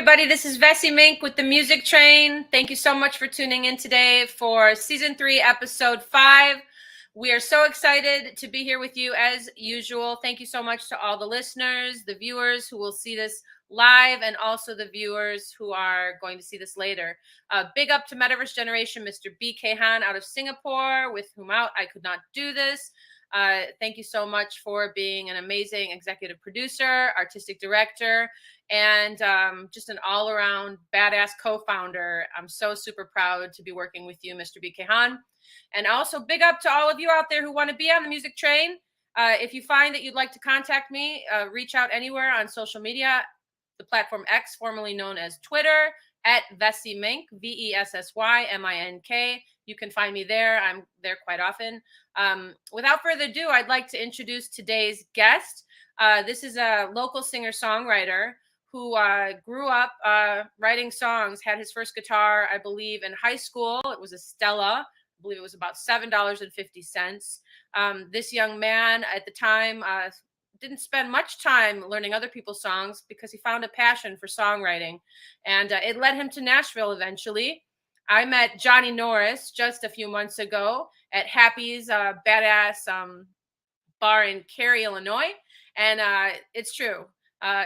everybody. This is Vessy Mink with the Music Train. Thank you so much for tuning in today for Season 3, Episode 5. We are so excited to be here with you as usual. Thank you so much to all the listeners, the viewers who will see this live, and also the viewers who are going to see this later. Big up to Metaverse Generation, Mr. BK Han out of Singapore, with whom I could not do this. Thank you so much for being an amazing executive producer, artistic director, and just an all-around badass co-founder. I'm so super proud to be working with you, Mr. BK Han. And also big up to all of you out there who want to be on the Music Train. If you find that you'd like to contact me, reach out anywhere on social media, the platform X, formerly known as Twitter, at Vessy Mink, VESSYMINK. You can find me there. I'm there quite often. Without further ado, I'd like to introduce today's guest. This is a local singer-songwriter who grew up writing songs, had his first guitar, I believe, in high school. It was a Stella. I believe it was about $7.50. This young man at the time didn't spend much time learning other people's songs because he found a passion for songwriting. And it led him to Nashville eventually. I met Johnny Norris just a few months ago at Happy's Badass bar in Cary, Illinois. And it's true.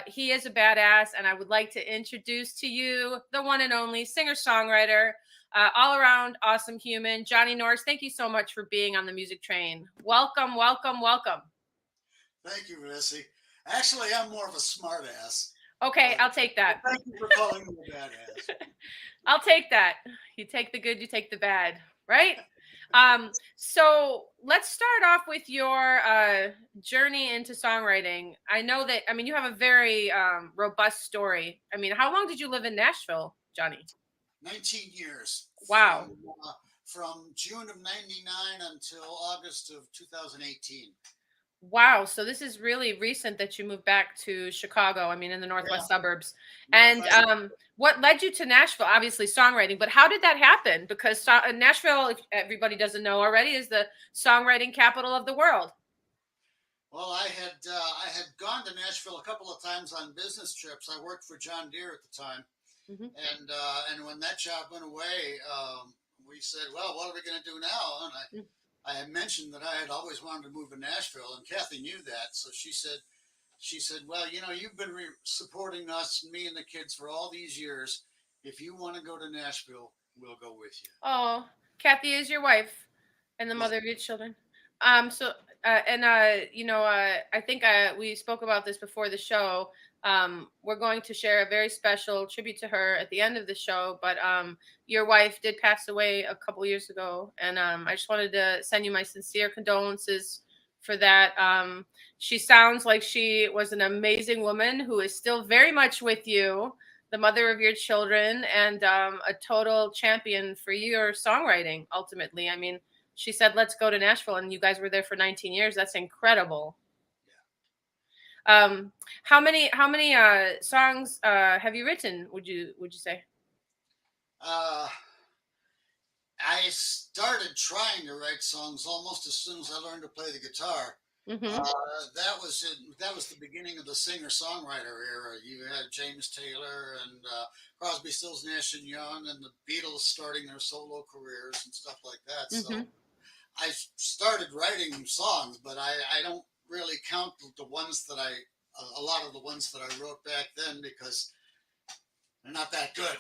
He is a badass, and I would like to introduce to you the one and only singer-songwriter, all-around awesome human, Johnny Norris. Thank you so much for being on the Music Train. Welcome, welcome, welcome. Thank you, Vessy. Actually, I'm more of a smartass. Okay, I'll take that. Thank you for calling me a badass. I'll take that. You take the good, you take the bad, right? So let's start off with your journey into songwriting. I know that, you have a very robust story. How long did you live in Nashville, Johnny? 19 years. Wow. From June of 99 until August of 2018. Wow. So this is really recent that you moved back to Chicago, in the northwest suburbs. And what led you to Nashville? Obviously songwriting, but how did that happen? Because Nashville, if everybody doesn't know already, is the songwriting capital of the world. Well, I had gone to Nashville a couple of times on business trips. I worked for John Deere at the time. Mm-hmm. And when that job went away, we said, well, what are we going to do now? And I had mentioned that I had always wanted to move to Nashville, and Kathy knew that. So she said, well, you've been supporting us, me and the kids, for all these years. If you want to go to Nashville, we'll go with you. Oh, Kathy is your wife and the mother of your children. I think we spoke about this before the show. We're going to share a very special tribute to her at the end of the show, but your wife did pass away a couple years ago, and I just wanted to send you my sincere condolences for that. She sounds like she was an amazing woman who is still very much with you, the mother of your children, and a total champion for your songwriting, ultimately. She said, let's go to Nashville, and you guys were there for 19 years. That's incredible. How many songs have you written, would you say? I started trying to write songs almost as soon as I learned to play the guitar. Mm-hmm. That was the beginning of the singer-songwriter era. You had James Taylor and Crosby, Stills, Nash and Young, and the Beatles starting their solo careers and stuff like that. Mm-hmm. So I started writing songs, but I don't really count a lot of the ones that I wrote back then because they're not that good.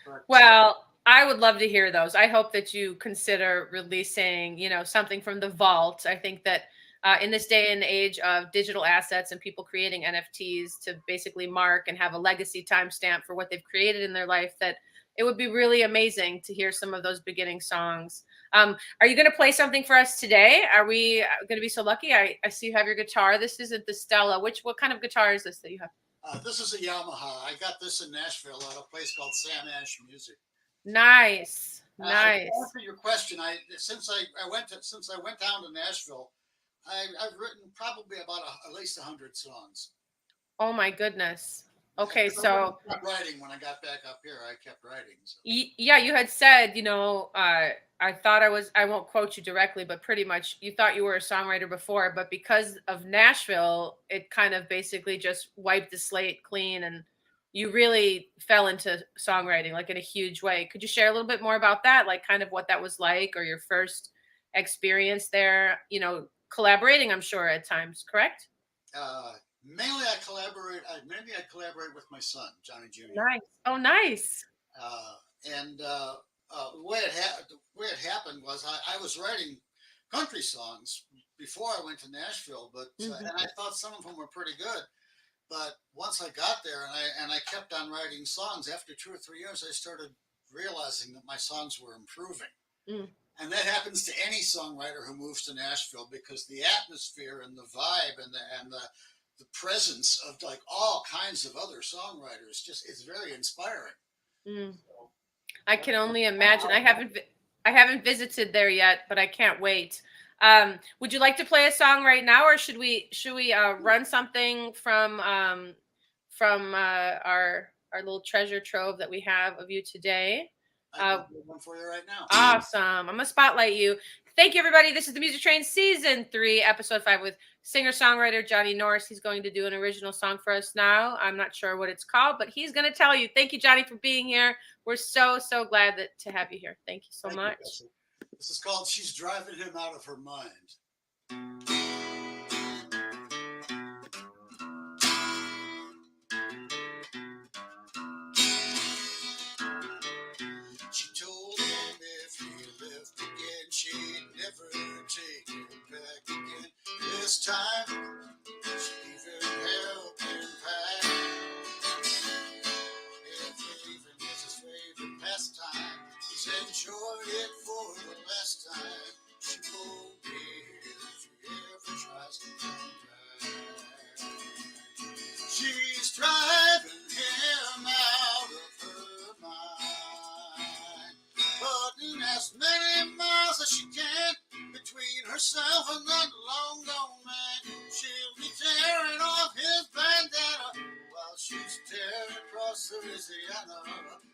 But, well, I would love to hear those. I hope that you consider releasing, something from the vault. I think that in this day and age of digital assets and people creating NFTs to basically mark and have a legacy timestamp for what they've created in their life, that it would be really amazing to hear some of those beginning songs. Are you going to play something for us today? Are we going to be so lucky? I see you have your guitar. This isn't the Stella. What kind of guitar is this that you have? This is a Yamaha. I got this in Nashville at a place called Sam Ash Music. Nice. Nice. To answer your question, since I went down to Nashville, I've written probably about at least 100 songs. Oh my goodness. Okay, so I kept writing when I got back up here. I kept writing. So. Yeah, you had said, I thought I won't quote you directly, but pretty much you thought you were a songwriter before, but because of Nashville, it kind of basically just wiped the slate clean and you really fell into songwriting like in a huge way. Could you share a little bit more about that? Like kind of what that was like or your first experience there, collaborating, I'm sure at times, correct? Mainly, I collaborate. Mainly, I collaborate with my son, Johnny Jr. Nice. Oh, nice. Uh, and the way it happened was I was writing country songs before I went to Nashville, but Hmm. and I thought some of them were pretty good. But once I got there and I kept on writing songs, after 2 or 3 years, I started realizing that my songs were improving. Mm, And that happens to any songwriter who moves to Nashville because the atmosphere and the vibe and the presence of like all kinds of other songwriters just it's very inspiring. mm. So, I can only imagine. I haven't visited there yet, but I can't wait. Would you like to play a song right now, or should we run something from our little treasure trove that we have of you today? I can Uh, do one for you right now. Awesome. I'm gonna spotlight you. Thank you, everybody. This is the Music Train Season 3, Episode 5 with singer-songwriter Johnny Norris. He's going to do an original song for us now. I'm not sure what it's called, but he's gonna tell you. Thank you, Johnny, for being here. We're so, so glad to have you here. Thank you so Thank you, much. Vessy. This is called She's Driving Him Out of Her Mind. She told him if he left again, she'd never take him back again. This time, she even helped him pack. If leaving is his favorite pastime, he's enjoyed it for the last time. She won't be here if he ever tries to come back. She's driving him out of her mind, putting as many miles as she can between herself and that long gone man. She'll be tearing off his bandana while she's tearing across Louisiana.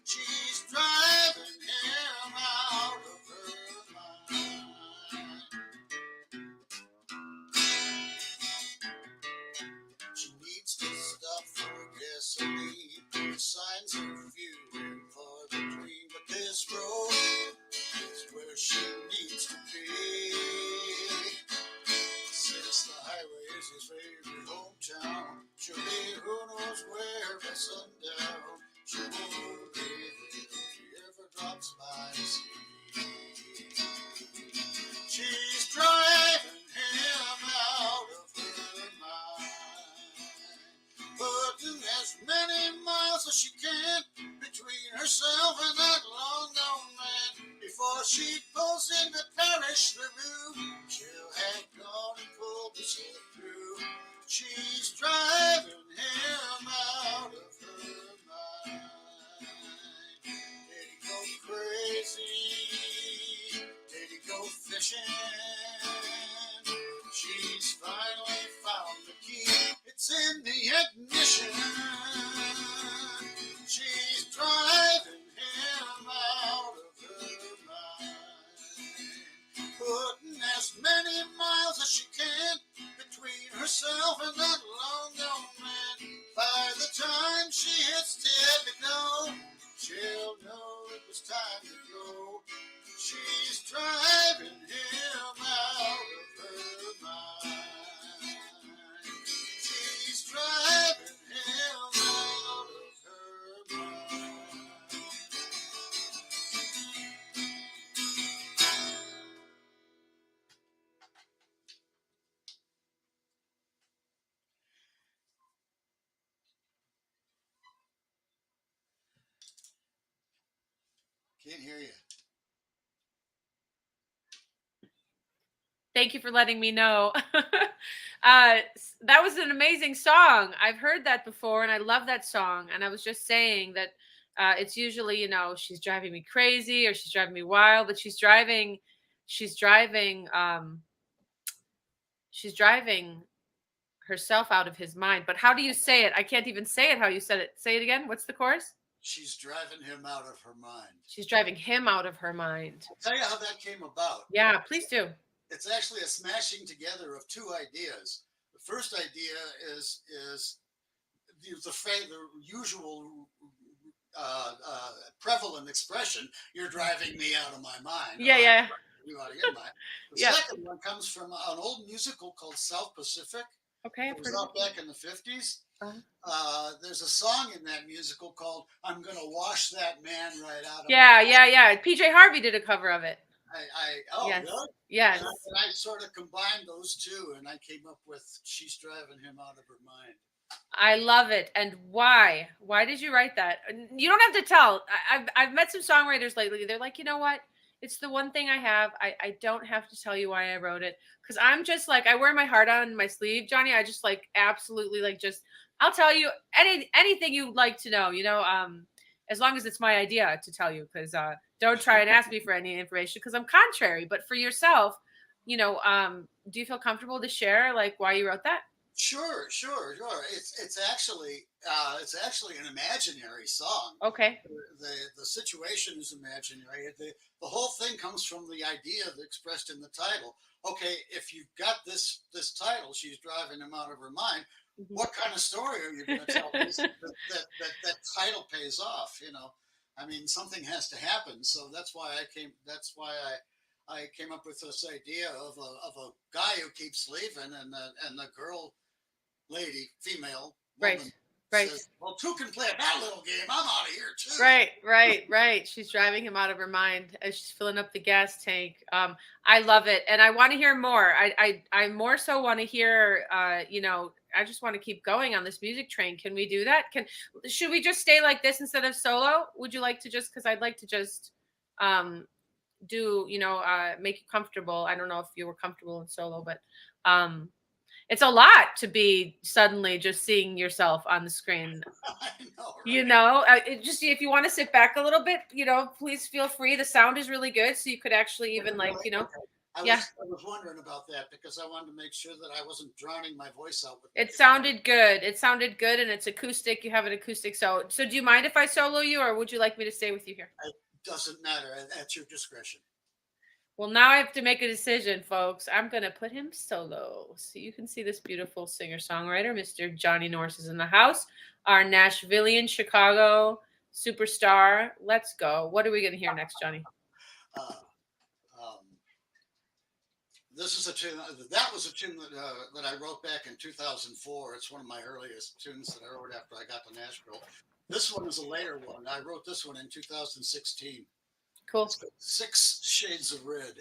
She's driving him out of her mind. She needs to stop for gasoline. The signs are few and far between, but this road is where she needs to be. Since the highway is his favorite hometown, she'll be who knows where by sundown. She won't be there if he ever drops by to see. She's driving him out of her mind, putting as many miles as she can between herself and that long gone man. Before she pulls into Parish Review, she'll have gone and pulled the slip through. She's driving him out of her mind. Did he go crazy? Did he go fishing? She's finally found the key. It's in the ignition. She's driving him out of her mind, putting as many miles as she can between herself and that long gone man. By the time she hits Tippecanoe, she'll know it was time to go. She's driving him out of her mind. She's driving him out of her mind. Can't hear you. Thank you for letting me know. That was an amazing song. I've heard that before, and I love that song. And I was just saying that it's usually, she's driving me crazy or she's driving me wild, but she's driving, she's driving herself out of his mind. But how do you say it? I can't even say it how you said it. Say it again. What's the chorus? She's driving him out of her mind. She's driving him out of her mind. I'll tell you how that came about. Yeah, please do. It's actually a smashing together of two ideas. The first idea is the usual prevalent expression, "You're driving me out of my mind," or Yeah, "I'm yeah, driving you out of your mind." The yeah. second one comes from an old musical called South Pacific. Okay, It I've was heard of it. out back in the 50s. Uh-huh. There's a song in that musical called "I'm Gonna Wash That Man Right Out of My Yeah, Mind." yeah, yeah. PJ Harvey did a cover of it. Oh, Yes, really? yes. And I sort of combined those two, and I came up with "She's Driving Him Out of Her Mind." I love it. And why? Why did you write that? You don't have to tell. I've met some songwriters lately. They're like, you know what? It's the one thing I have. I don't have to tell you why I wrote it because I'm just like I wear my heart on my sleeve, Johnny. I just like absolutely like just I'll tell you anything you'd like to know. As long as it's my idea to tell you because don't try and ask me for any information because I'm contrary. But for yourself, do you feel comfortable to share like why you wrote that? Sure, sure, sure. It's actually an imaginary song. Okay. The situation is imaginary. The whole thing comes from the idea that expressed in the title. Okay, if you've got this title, "She's Driving Him Out of Her Mind," Mhm. what kind of story are you going to tell? That title pays off. I mean, something has to happen. So that's why I came. That's why I came up with this idea of a guy who keeps leaving, and the girl, lady, female, Right. woman Right. says, "Well, two can play a bad little game. I'm out of here too." Right, right, right. She's driving him out of her mind as she's filling up the gas tank. I love it, and I want to hear more. I more so want to hear. I just want to keep going on this music train. Can we do that? Should we just stay like this instead of solo? Would you like to just? Because I'd like to just um, make you comfortable. I don't know if you were comfortable in solo, but um, it's a lot to be suddenly just seeing yourself on the screen. I know, right? Just if you want to sit back a little bit, please feel free. The sound is really good, so you could actually even Okay. I yeah. was I was wondering about that because I wanted to make sure that I wasn't drowning my voice out with the It guitar. sounded good. It sounded good, and it's acoustic. You have an acoustic. So do you mind if I solo you, or would you like me to stay with you here? It doesn't matter. At your discretion. Well, now I have to make a decision, folks. I'm gonna put him solo, so you can see this beautiful singer-songwriter, Mr. Johnny Norris, is in the house. Our Nashvilleian Chicago superstar. Let's go. What are we gonna hear next, Johnny? Uh, um, this is a tune. That was a tune that I wrote back in 2004. It's one of my earliest tunes that I wrote after I got to Nashville. This one is a later one. I wrote this one in 2016. Cool. It's got 6 Shades of Red.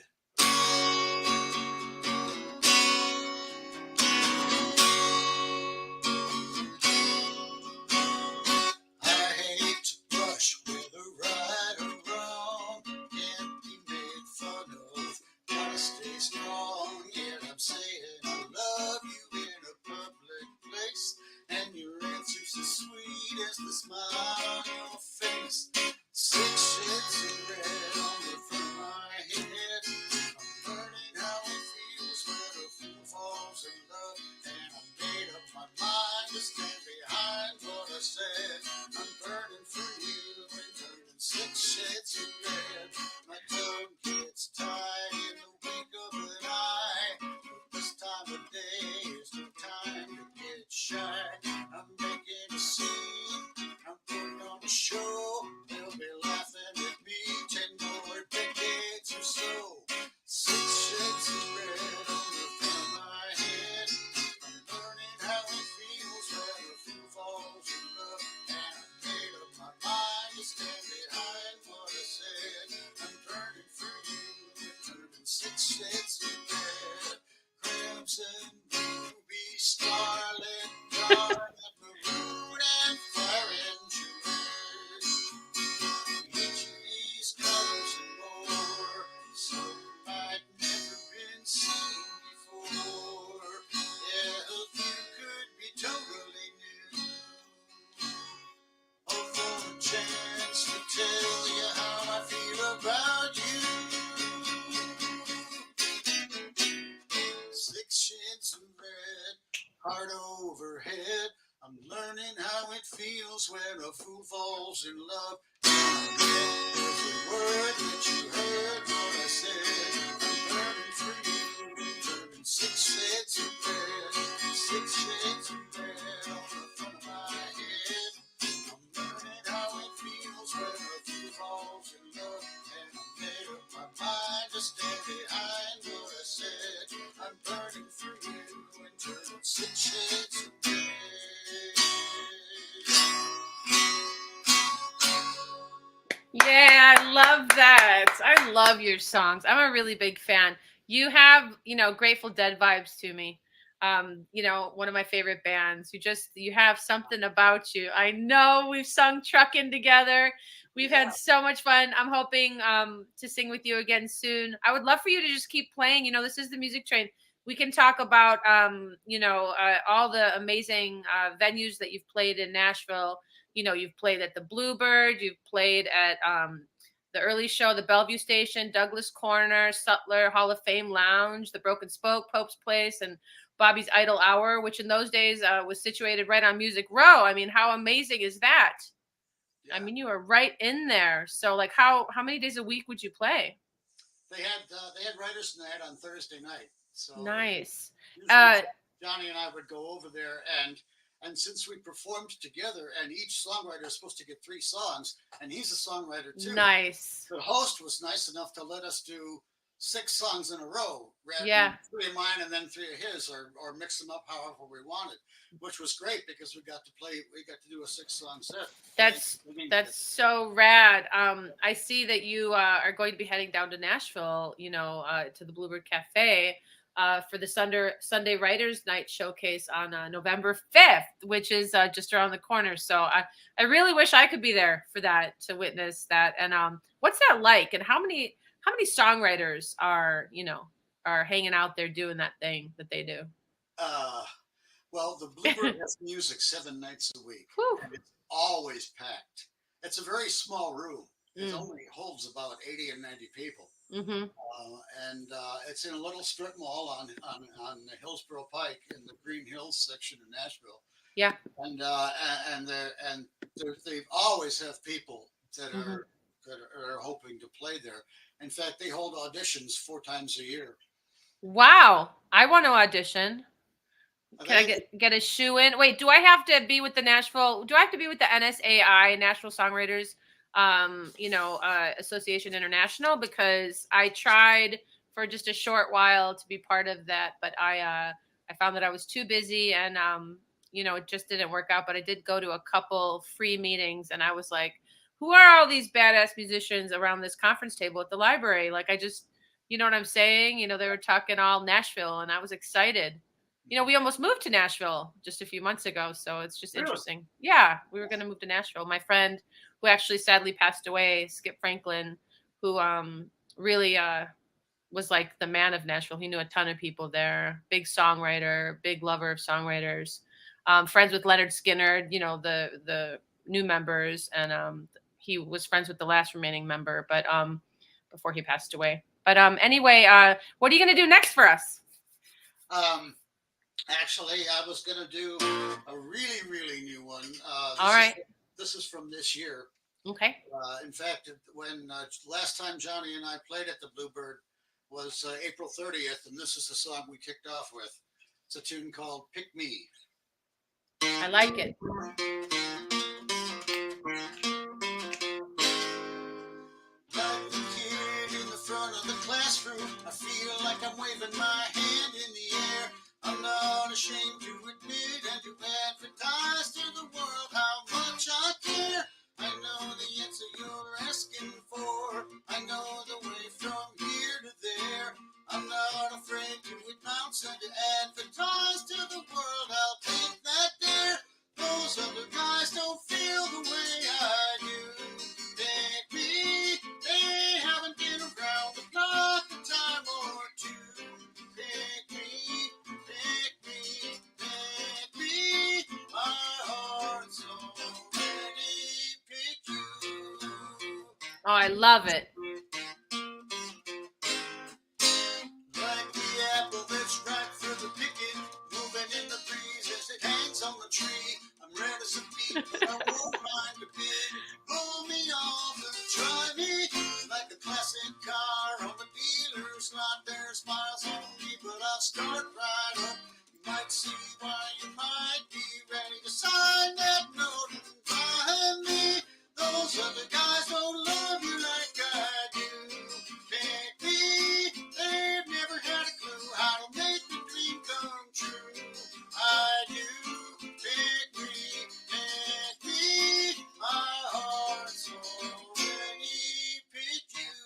I hate to brush whether right or wrong. Can't be made fun of. Gotta stay strong. Yet I'm saying I love you in a public place. And your answer's as sweet as the smile on your face. 6 shades of red on the front of my head. I'm learning how it feels when a fool falls in love. And I made up my mind to stand behind what I said. I'm burning for you and turning 6 shades of red. My tongue gets tied in the wink of an eye. But this time of day is no time to get shy. I'm making a scene. I'm putting on a show. They'll be laughing at me 10 more decades or so. 6 shades of red on the front of my head. I'm learning how it feels when a fool falls in love. And I made up my mind to stand behind what I said. I'm burning for you and turning 6 shades of red. Crimson, ruby, scarlet, garnet, maroon, and fire and jewels. Each of these colors and more, some might never been seen before. Yeah, a few could be totally new. Oh, for a chance to tell you how I feel about you. 6 shades of red, heart overhead. I'm learning how it feels when a fool falls in love. Every word that you heard what I said. I'm burning for you, turning 6 shades of red. 6 shades of red on the front of my head. that. I love your songs. I'm a really big fan. You have, Grateful Dead vibes to me. One of my favorite bands. You have something about you. I know we've sung Truckin' together. We've had so much fun. I'm hoping to sing with you again soon. I would love for you to just keep playing. This is the Music Train. We can talk about, all the amazing venues that you've played in Nashville. You've played at the Bluebird. You've played at the Early Show, the Bellevue Station, Douglas Corner, Sutler, Hall of Fame Lounge, the Broken Spoke, Pope's Place, and Bobby's Idle Hour, which in those days was situated right on Music Row. I mean, how amazing is that? Yeah. I mean, you are right in there. So, like, how many days a week would you play? They had writers' night on Thursday night. So nice. Johnny and I would go over there, and since we performed together, and each songwriter is supposed to get 3 songs, and he's a songwriter too. Nice. The host was nice enough to let us do 6 songs in a row, rather than 3 of mine and then 3 of his, or mix them up however we wanted, which was great because we got to do a 6-song set. That's so rad. I see that you are going to be heading down to Nashville, to the Bluebird Cafe for the Sunday Writers Night showcase on November 5th, which is just around the corner. So I really wish I could be there for that, to witness that. And what's that like? And how many songwriters are hanging out there doing that thing that they do? Well, the Bluebird has music 7 nights a week. And it's always packed. It's a very small room. It only holds about 80 or 90 people. Mm-hmm. And it's in a little strip mall on the Hillsborough Pike in the Green Hills section of Nashville. Yeah. And they always have people that are hoping to play there. In fact, they hold auditions 4 times a year. Wow. I want to audition. Can I get a shoe in? Wait, do I have to be with the NSAI, Nashville Songwriters Association International? Because I tried for just a short while to be part of that, but I found that I was too busy, and it just didn't work out. But I did go to a couple free meetings, and I was like, who are all these badass musicians around this conference table at the library? Like, I just, you know what I'm saying? They were talking all Nashville, and I was excited. We almost moved to Nashville just a few months ago, so it's just interesting. Yeah, we were going to move to Nashville. My friend, who actually sadly passed away, Skip Franklin, who really was like the man of Nashville. He knew a ton of people there. Big songwriter, big lover of songwriters. Friends with Leonard Skinner, the new members, and he was friends with the last remaining member, but before he passed away. But anyway, what are you going to do next for us? Actually, I was going to do a really, really new one. All right. This is from this year. Okay. In fact, when last time Johnny and I played at the Bluebird was April 30th, and this is the song we kicked off with. It's a tune called Pick Me. I like it. Like the kid in the front of the classroom, I feel like I'm waving my hand in the air. I'm not ashamed to admit and to advertise to the world how much I care. I know the answer you're asking for. I know the way from here to there. I'm not afraid to announce and to advertise to the world. I'll take that dare. Those other guys don't feel the way I do. Pick me. They haven't been around the block a time or two. Pick me. Oh, I love it. Like the apple that's ripe for the picking, moving in the breeze as it hangs on the tree. I'm ready to beat, but I won't mind a bit. Pull me off and try me like a classic car on the dealer's lot. There's miles on me, but I'll start right up. You might see why you might be ready to sign that note and buy me. Those other guys don't love you like I do. Pick me. They've never had a clue how to make the dream come true. I do. Pick me. My heart's already picked you.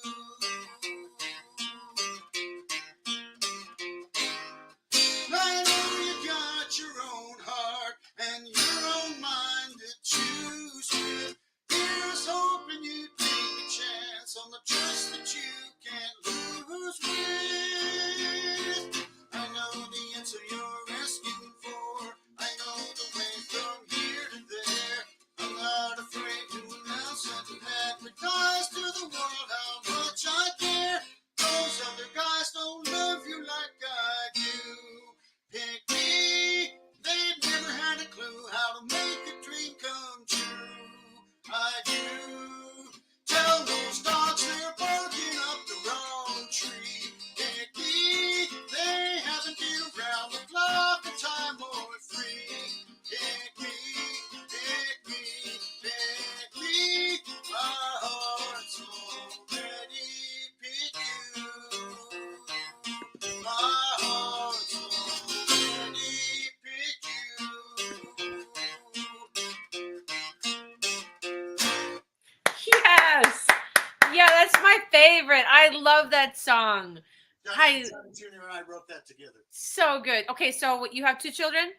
favorite. I love that song. Johnny Jr. and I wrote that together. So good. Okay, so you have 2 children?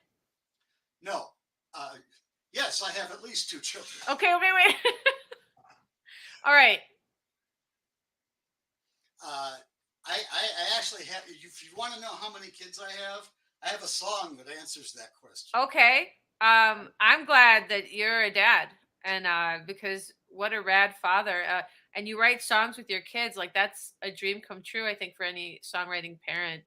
No. Yes, I have at least 2 children. Okay, wait. All right. I actually have. If you want to know how many kids I have a song that answers that question. Okay. I'm glad that you're a dad, and because what a rad father. And you write songs with your kids, like that's a dream come true, I think, for any songwriting parent.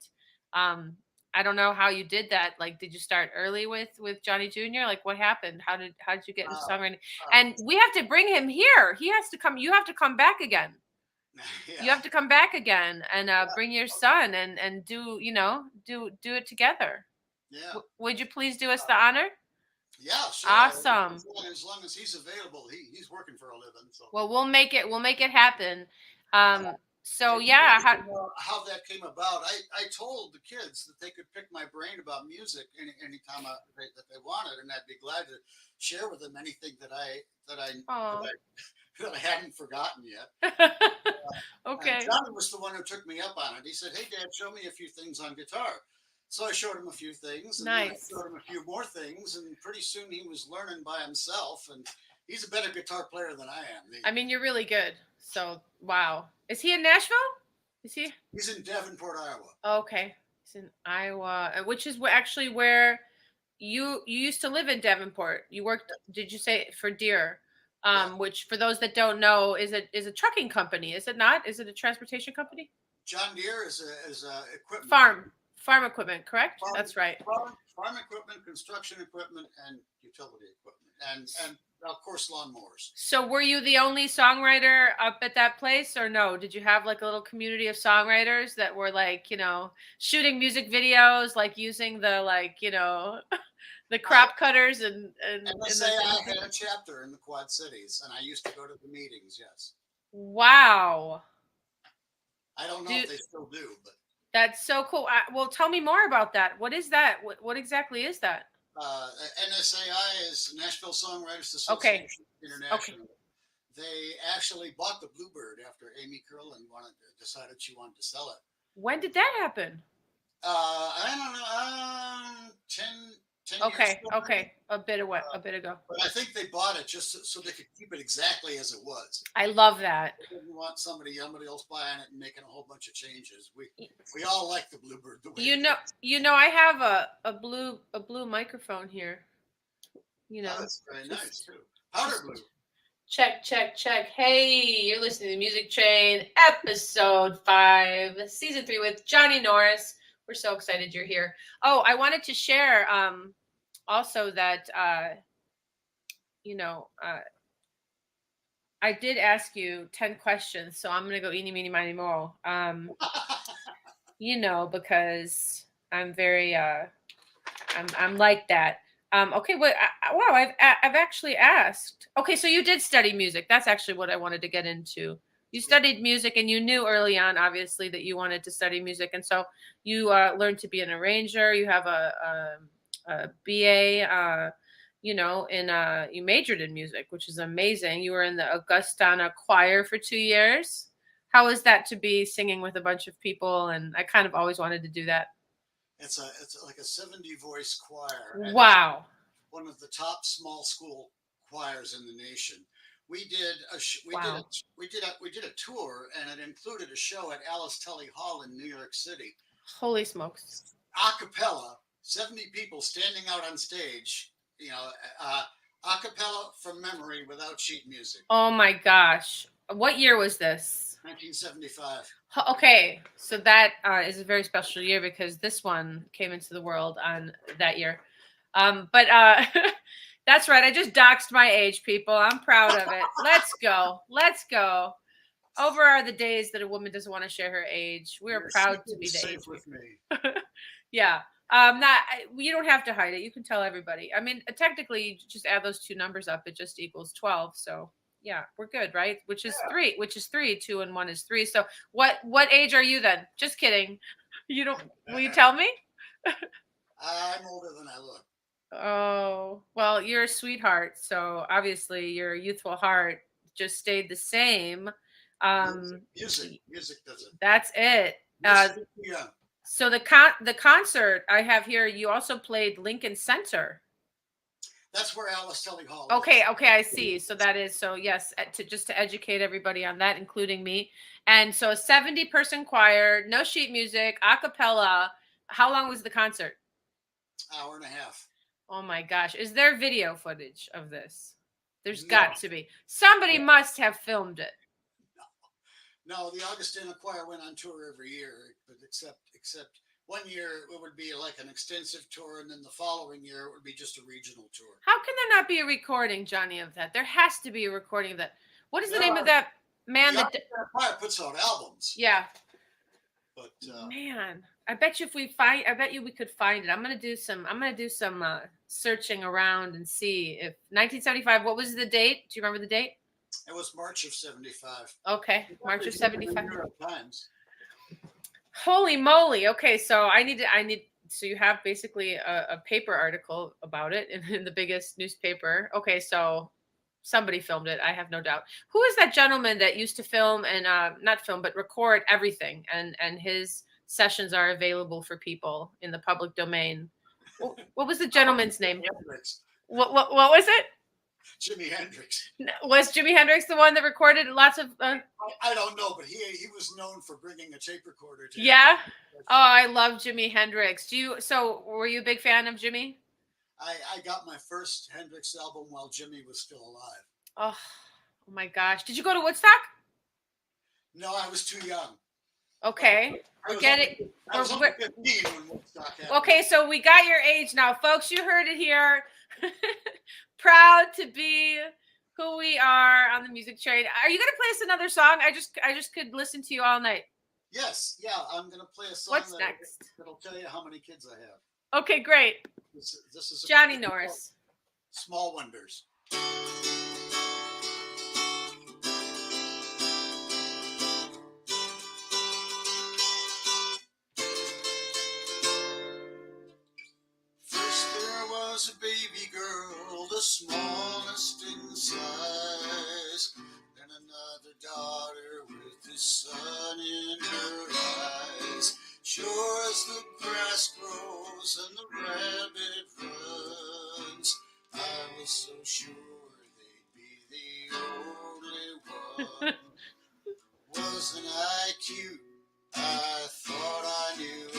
Um, I don't know how you did that. Like, did you start early with Johnny Jr.? Like, what happened? How did you get into songwriting? And we have to bring him here. He has to come. You have to come back again. Yeah. You have to come back again and bring your son and do do it together. Yeah. Would you please do us the honor? Yeah, sure. Awesome. As long as he's available, he's working for a living. So. Well, we'll make it happen. So If yeah, you know how that came about, I told the kids that they could pick my brain about music anytime that they wanted, and I'd be glad to share with them anything that I hadn't forgotten yet. Okay. Johnny was the one who took me up on it. He said, "Hey, Dad, show me a few things on guitar." So I showed him a few things, and then I showed him a few more things, and pretty soon he was learning by himself. And he's a better guitar player than I am. I mean, you're really good. So wow, is he in Nashville? Is he? He's in Davenport, Iowa. Okay, he's in Iowa, which is actually where you used to live in Davenport. You worked, did you say, for Deere? Which, for those that don't know, is a trucking company. Is it not? Is it a transportation company? John Deere is a equipment farm equipment, correct? That's right. Farm equipment, construction equipment, and utility equipment, and of course lawnmowers. So were you the only songwriter up at that place, or no? Did you have like a little community of songwriters that were like, shooting music videos, like using the the crop cutters and I had a chapter in the Quad Cities, and I used to go to the meetings. Yes. Wow. I don't know if they still do, but that's so cool. Well, tell me more about that. What is that? What exactly is that? NSAI is Nashville Songwriters Association International. Okay. They actually bought the Bluebird after Amy Curlin decided she wanted to sell it. When did that happen? I don't know. 10 okay, years ago. Okay, a bit ago. But I think they bought it just so they could keep it exactly as it was. I love that. They didn't want somebody else buying it and making a whole bunch of changes. We all like the Bluebird. The way I have a blue microphone here. That's very nice too. Powder blue. Check. Hey, you're listening to Music Train, episode 5, season 3 with Johnny Norris. We're so excited you're here. Oh, I wanted to share also that I did ask you 10 questions, so I'm gonna go eeny, meeny, miny, mo. Because I'm very I'm like that. Okay, wow, I've actually asked. Okay, so you did study music. That's actually what I wanted to get into. You studied music, and you knew early on, obviously, that you wanted to study music, and so you learned to be an arranger. You have a BA, you majored in music, which is amazing. You were in the Augustana choir for 2 years. How is that to be singing with a bunch of people? And I kind of always wanted to do that. It's like a 70 voice choir. Wow. One of the top small school choirs in the nation. We did a tour, and it included a show at Alice Tully Hall in New York City. Holy smokes! A cappella, 70 people standing out on stage. A cappella from memory without sheet music. Oh my gosh! What year was this? 1975. Okay, so that is a very special year because this one came into the world on that year. But that's right. I just doxed my age, people. I'm proud of it. Let's go. Over are the days that a woman doesn't want to share her age. We're proud to be the age with me. Yeah. You don't have to hide it. You can tell everybody. I mean, technically, you just add those 2 numbers up. It just equals 12. So yeah, we're good, right? Which is 3. 2 and 1 is 3. So what age are you then? Just kidding. You don't. Will you tell me? I'm older than I look. Oh, well, you're a sweetheart. So obviously your youthful heart just stayed the same Music does it. That's it. Yeah. So the concert I have here, you also played Lincoln Center. That's where Alice Tully Hall Okay, is. okay, I see. So that is yes, to educate everybody on that, including me. And so a 70-person choir, no sheet music, a cappella. How long was the concert? Hour and a half. Oh my gosh. Is there video footage of this? There's No. got to be. Somebody must have filmed it. No, the Augustana Choir went on tour every year, but except 1 year it would be like an extensive tour, and then the following year it would be just a regional tour. How can there not be a recording, Johnny, of that? There has to be a recording of that. What is the name of that man the that Augustana Choir puts out albums. Yeah. But man, I bet you we could find it. I'm gonna do some searching around and see if 1975. What was the date? Do you remember the date? It was March of 75. Okay, March of 75. New York Times. Holy moly! Okay, so I need. So you have basically a paper article about it in the biggest newspaper. Okay, so somebody filmed it. I have no doubt. Who is that gentleman that used to film and not film but record everything, and his sessions are available for people in the public domain? What was the gentleman's name? What was it? Jimi Hendrix. Was Jimi Hendrix the one that recorded lots of? I don't know, but he was known for bringing a tape recorder to. Yeah. Oh, I love Jimi Hendrix. So were you a big fan of Jimi? I got my first Hendrix album while Jimi was still alive. Oh my gosh! Did you go to Woodstock? No, I was too young. Okay, forget it. I was only 15 when Woodstock happened. Okay, so we got your age now, folks. You heard it here. Proud to be who we are on the music train. Are you gonna play us another song? I just could listen to you all night. Yes, yeah, I'm gonna play a song. What's next? That'll tell you how many kids I have. Okay, great. This is Johnny Norris. Small Wonders. First there was a baby girl, the smallest in size. Then another daughter with the sun in her eyes. Sure as the grass grows and the rabbit runs, I was so sure they'd be the only one. Wasn't I cute? I thought I knew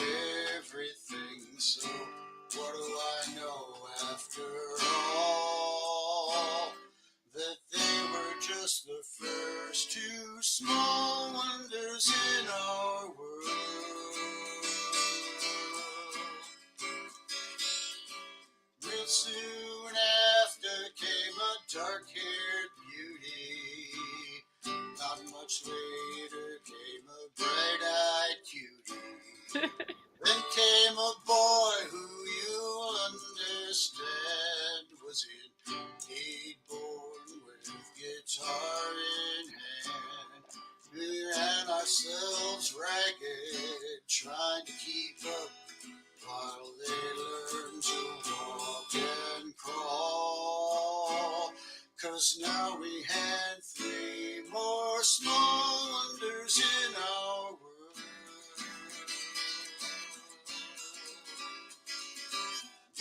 everything, so what do I know after all? That they were just the first two small wonders in our world. Real soon after came a dark-haired beauty. Not much later came a bright-eyed cutie. Then came a boy who you'll understand was indeed born with guitar in hand. We ran ourselves ragged, trying to keep up while they learned to walk and crawl. 'Cause now we had 3 more small wonders in our world.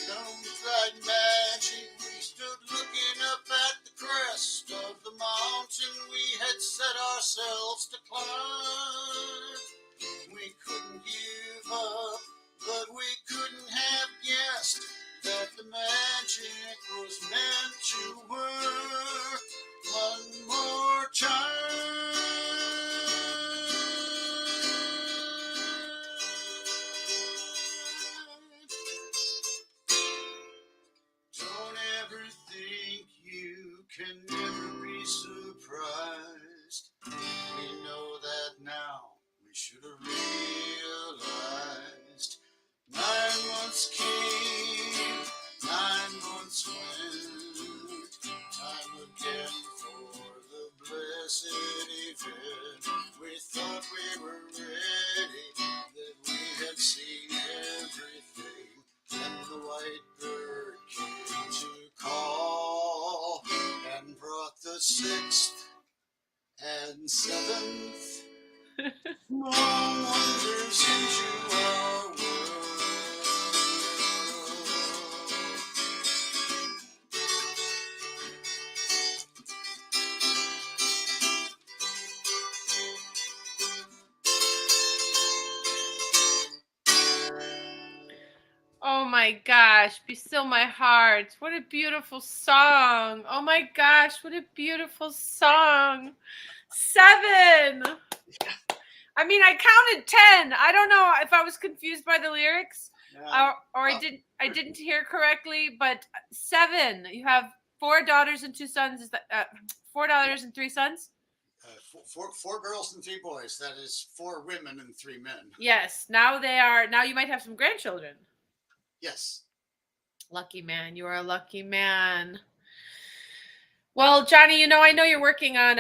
Dumb bright magic, we stood looking up at the crest of the mountain we had set ourselves to climb. We couldn't give up, but we couldn't have guessed that the magic was meant to work one more time. Don't ever think you can never be surprised. We know that now. We should have realized. 9 months came, 9 months went. Time again for the blessed event. We thought we were ready, that we had seen everything. And the white bird came to call and brought the 6th and 7th. Long wonders into our world. Oh my gosh, Be Still My Heart. What a beautiful song. Oh my gosh, what a beautiful song. 7. I mean, I counted 10. I don't know if I was confused by the lyrics or I didn't hear correctly, but 7. You have 4 daughters and 2 sons. Is that 4 daughters and 3 sons? 4 girls and 3 boys. That is 4 women and 3 men. Yes. Now you might have some grandchildren. Yes. Lucky man. You are a lucky man. Well, Johnny, I know you're working on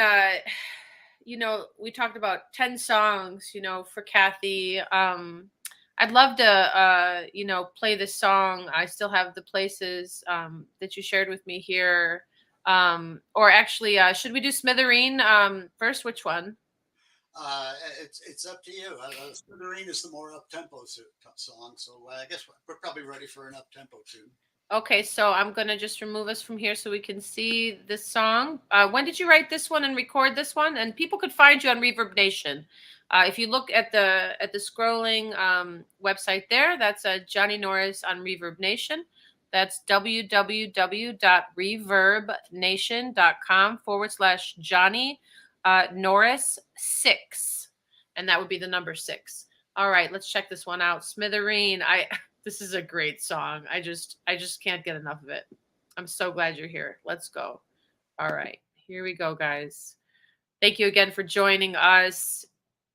we talked about 10 songs, for Kathy. I'd love to play this song. I Still Have the Places that you shared with me here. Or actually, should we do Smithereen first? Which one? It's up to you. Smithereen is the more up-tempo song, so I guess we're probably ready for an up-tempo tune. Okay, so I'm going to just remove us from here so we can see this song. When did you write this one and record this one? And people could find you on Reverb Nation. If you look at the scrolling website there, that's Johnny Norris on Reverb Nation. That's www.reverbnation.com/Johnny Norris 6. And that would be the number 6. All right, let's check this one out. Smithereen. This is a great song. I just can't get enough of it. I'm so glad you're here. Let's go. All right, here we go, guys. Thank you again for joining us.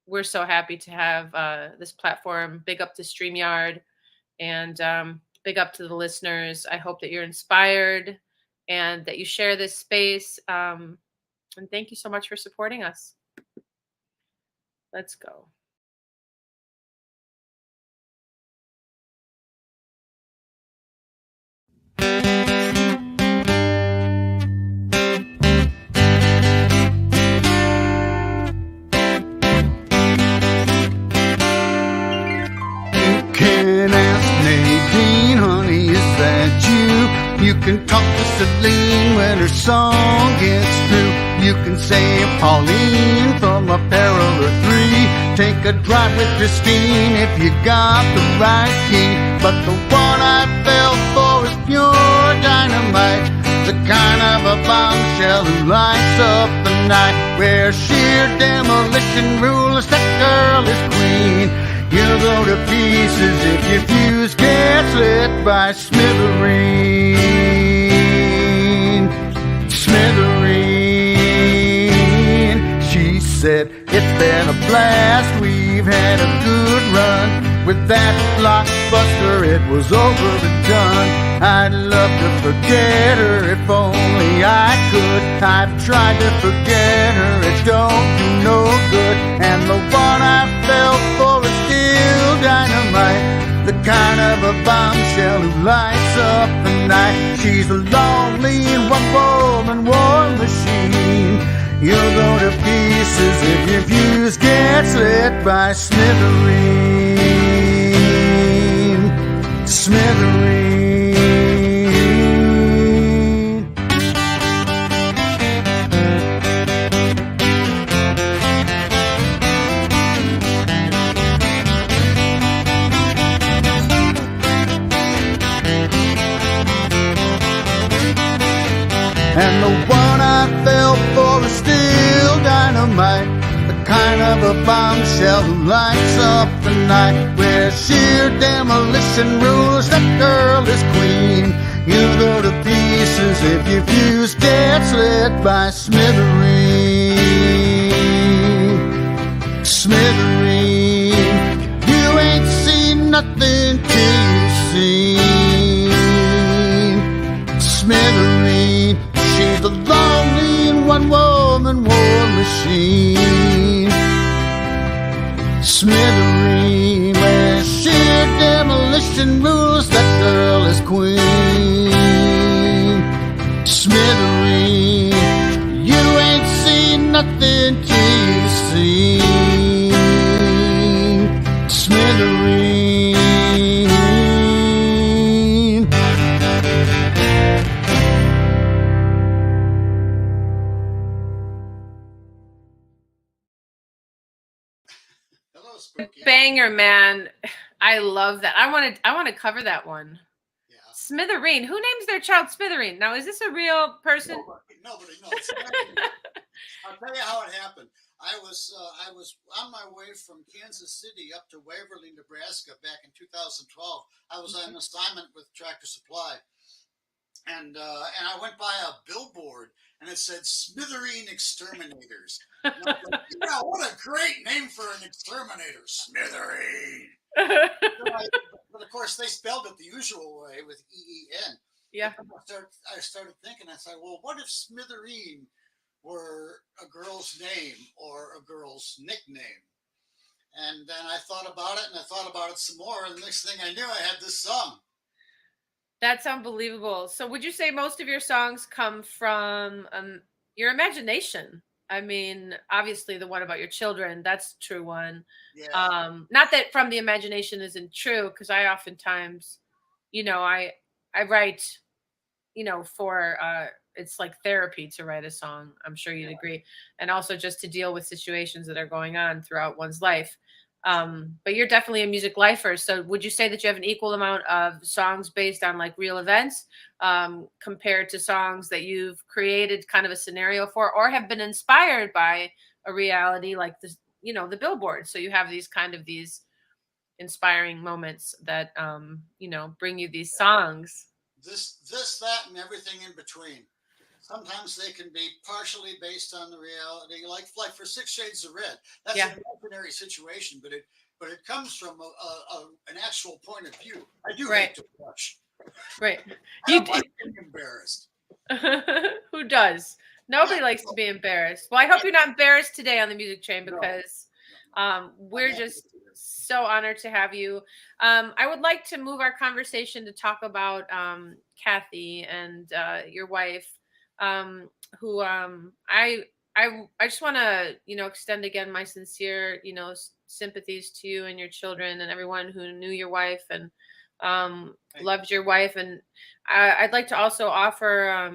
We're so happy to have this platform. Big up to StreamYard, and big up to the listeners. I hope that you're inspired and that you share this space. And thank you so much for supporting us. Let's go. You can talk to Celine when her song gets through. You can say Pauline from a Parallel 3. Take a drive with Christine if you got the right key. But the one I fell for is pure dynamite, the kind of a bombshell who lights up the night. Where sheer demolition rules, that girl is queen. You'll go to pieces if your fuse gets lit by Smithereen. Smithereen. She said, it's been a blast, we've had a good run. With that blockbuster, it was over and done. I'd love to forget her if only I could. I've tried to forget her, it don't do no good. And the one I fell for is still dynamite, the kind of a bombshell who lights up the night. She's a lonely and one-woman war machine. You'll go to pieces if your fuse gets lit by Smithereen. Smithereen. And the one I fell for is still dynamite, the kind of a bombshell who lights up the night. Where sheer demolition rules, that girl is queen. You go to pieces if your fuse gets lit by Smithereen. Smithereen. You ain't seen nothing till you've seen Smithereen. She's the lonely and one-woman war machine. Smithereen. Where sheer demolition rules, that girl is queen. Smithereen. You ain't seen nothing till smithereen. Hello, Spooky. Banger, man. I love that. I want to cover that one. Yeah. Smithereen. Who names their child Smithereen? Now, is this a real person? Nobody knows. I'll tell you how it happened. I was on my way from Kansas City up to Waverly, Nebraska back in 2012. I was on assignment with Tractor Supply, and I went by a billboard and it said Smithereen Exterminators. And I was like, yeah, what a great name for an exterminator, Smithereen. But of course, they spelled it the usual way with E-E-N. Yeah. I started thinking, I said, well, what if Smithereen were a girl's name or a girl's nickname? And then I thought about it and I thought about it some more. And the next thing I knew, I had this song. That's unbelievable. So would you say most of your songs come from your imagination? I mean, obviously the one about your children, that's a true one. Yeah. Not that from the imagination isn't true, because I oftentimes, I write, for it's like therapy to write a song. I'm sure you'd agree. And also just to deal with situations that are going on throughout one's life. But you're definitely a music lifer. So would you say that you have an equal amount of songs based on like real events compared to songs that you've created kind of a scenario for, or have been inspired by a reality like this, the billboard? So you have these inspiring moments that, bring you these songs. This, that, and everything in between. Sometimes they can be partially based on the reality, like for 6 Shades of Red. That's an imaginary situation, but it comes from an actual point of view. I do hate to blush. Right. I don't like being embarrassed. Who does? Nobody likes to be embarrassed. Well, I hope you're not embarrassed today on the Music Train, because we're just so honored to have you. I would like to move our conversation to talk about Kathy and your wife, who I just want to extend again my sincere sympathies to you and your children and everyone who knew your wife and loved your wife. And I'd like to also offer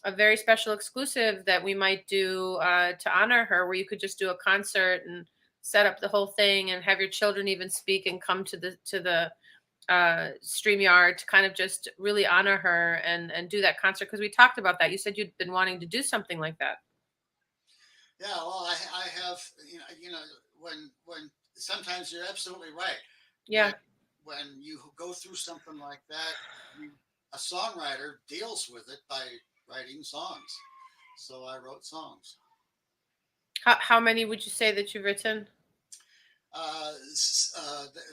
a very special exclusive that we might do to honor her, where you could just do a concert and set up the whole thing and have your children even speak and come to the StreamYard to kind of just really honor her and do that concert, because we talked about that. You said you'd been wanting to do something like that. Yeah, well, I have, when sometimes you're absolutely right. Yeah. When you go through something like that, a songwriter deals with it by writing songs. So I wrote songs. How many would you say that you've written?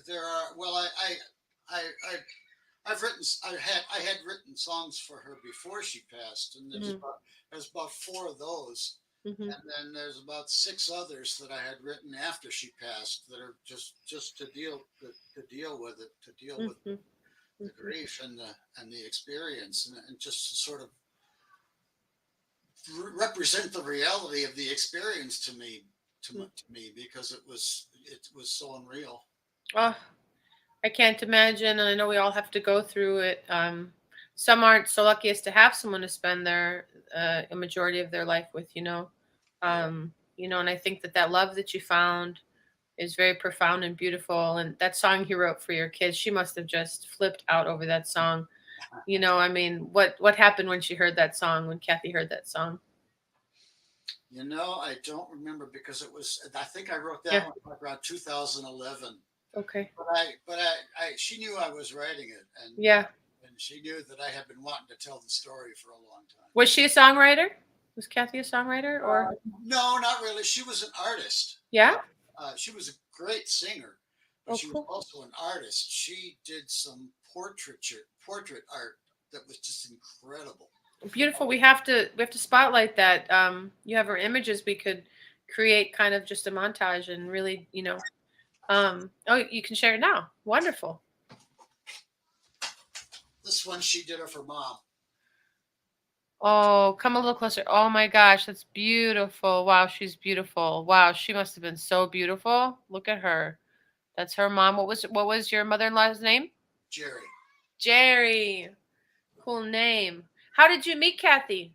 There are. Well, I've written. I had written songs for her before she passed, and there's about 4 of those, and then there's about 6 others that I had written after she passed that are just to deal with it, to deal with the grief and the experience, and just to sort of represent the reality of the experience to me, because it was so unreal. Oh, I can't imagine, and I know we all have to go through it. Some aren't so lucky as to have someone to spend a majority of their life with, and I think that love that you found is very profound and beautiful. And that song you wrote for your kids, she must have just flipped out over that song. I mean, what happened when she heard that song, when Kathy heard that song? I don't remember, because I think I wrote that one around 2011. Okay. But she knew I was writing it, and and she knew that I had been wanting to tell the story for a long time. Was she a songwriter? Was Kathy a songwriter, or? No, not really. She was an artist. Yeah. She was a great singer, but she was also an artist. She did some portrait art that was just incredible. Beautiful. We have to spotlight that. You have her images. We could create kind of just a montage and really, you can share it now. Wonderful. This one she did of her mom. Oh, come a little closer. Oh my gosh, that's beautiful. Wow, she's beautiful. Wow, she must have been so beautiful. Look at her. That's her mom. What was your mother-in-law's name? Jerry. Jerry. Cool name. How did you meet Kathy?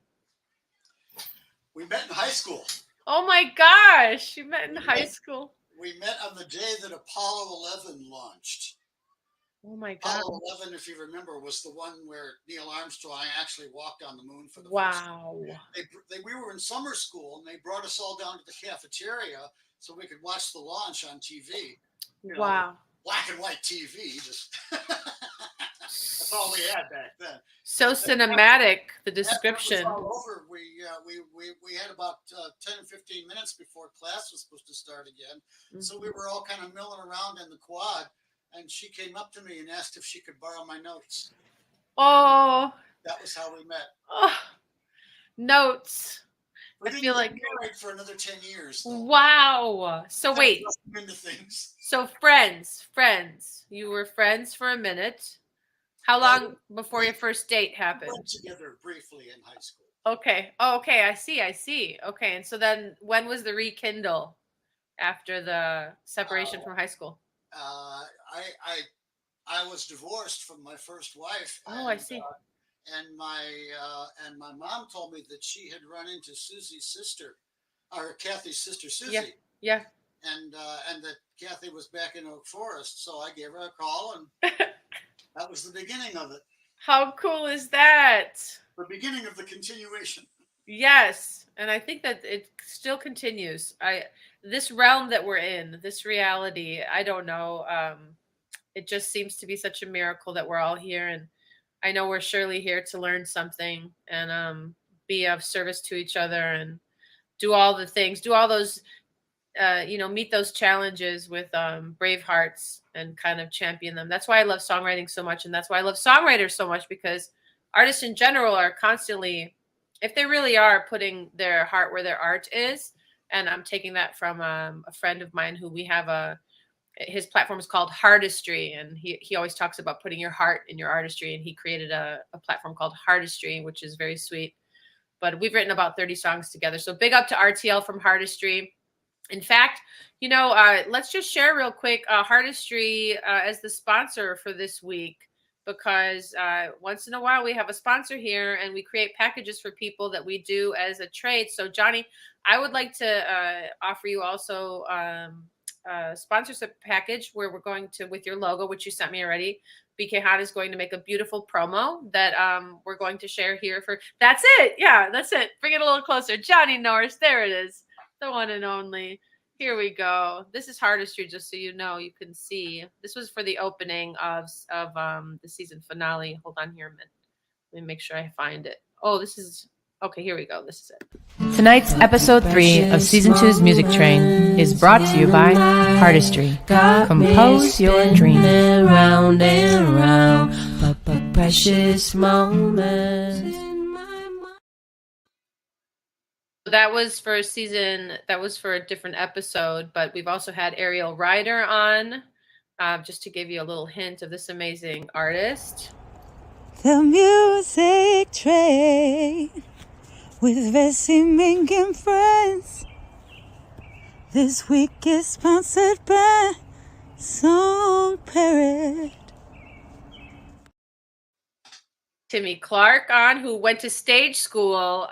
We met in high school. Oh my gosh, you met in high school. We met on the day that Apollo 11 launched. Oh my God. Apollo 11, if you remember, was the one where Neil Armstrong actually walked on the moon for the first time. We were in summer school, and they brought us all down to the cafeteria so we could watch the launch on TV. Wow. Black and white TV. Just that's all we had back then. So cinematic, the description. After it was all over, we had about 10 or 15 minutes before class was supposed to start again. Mm-hmm. So we were all kind of milling around in the quad. And she came up to me and asked if she could borrow my notes. Oh. That was how we met. Oh. Notes. We didn't get married for another 10 years. Though. Wow. So wait. Into things. So friends. You were friends for a minute. How long before your first date happened? We went together briefly in high school. Okay. Oh, okay. I see. Okay. And so then when was the rekindle after the separation from high school? I was divorced from my first wife. Oh, I see. And my mom told me that she had run into Susie's sister, or Kathy's sister, Susie. Yeah. And that Kathy was back in Oak Forest, so I gave her a call, and that was the beginning of it. How cool is that? The beginning of the continuation. Yes, and I think that it still continues. This realm that we're in, this reality, I don't know. It just seems to be such a miracle that we're all here, and I know we're surely here to learn something and be of service to each other and do all the things, do all those, meet those challenges with brave hearts and kind of champion them. That's why I love songwriting so much, and that's why I love songwriters so much, because artists in general are constantly, if they really are putting their heart where their art is. And I'm taking that from a friend of mine who we have his platform is called Heartistry. And he always talks about putting your heart in your artistry. And he created a platform called Heartistry, which is very sweet. But we've written about 30 songs together. So big up to RTL from Heartistry. In fact, let's just share real quick Heartistry as the sponsor for this week. Because once in a while we have a sponsor here and we create packages for people that we do as a trade. So Johnny, I would like to offer you also a sponsorship package where we're going to, with your logo, which you sent me already, BK Hot is going to make a beautiful promo that we're going to share here for, that's it. Yeah, that's it. Bring it a little closer. Johnny Norris, there it is. The one and only. Here we go. This is Heartistry, just so you know, you can see. This was for the opening of the season finale. Hold on here a minute. Let me make sure I find it. Oh, this is, okay, here we go. This is it. Tonight's episode 3 of season 2's Music Train is brought to you by Heartistry. Compose your dream. Round and round, but precious moments. That was for a different episode, but we've also had Ariel Ryder on, just to give you a little hint of this amazing artist. The Music Train with Vessy, Mink, and friends. This week is sponsored by Songwriter. Timmy Clark on, who went to stage school.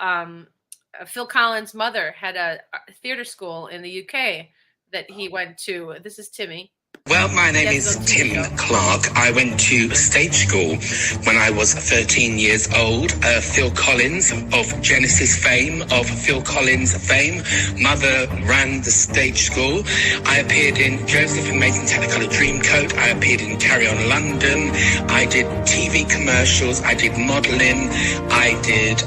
Phil Collins' mother had a theater school in the UK that he went to. This is Timmy. Well, my name is Tim Clark. I went to stage school when I was 13 years old. Phil Collins of Genesis fame, mother ran the stage school. I appeared in Joseph and Mason Technicolor Dreamcoat. I appeared in Carry On London. I did TV commercials. I did modelling. I did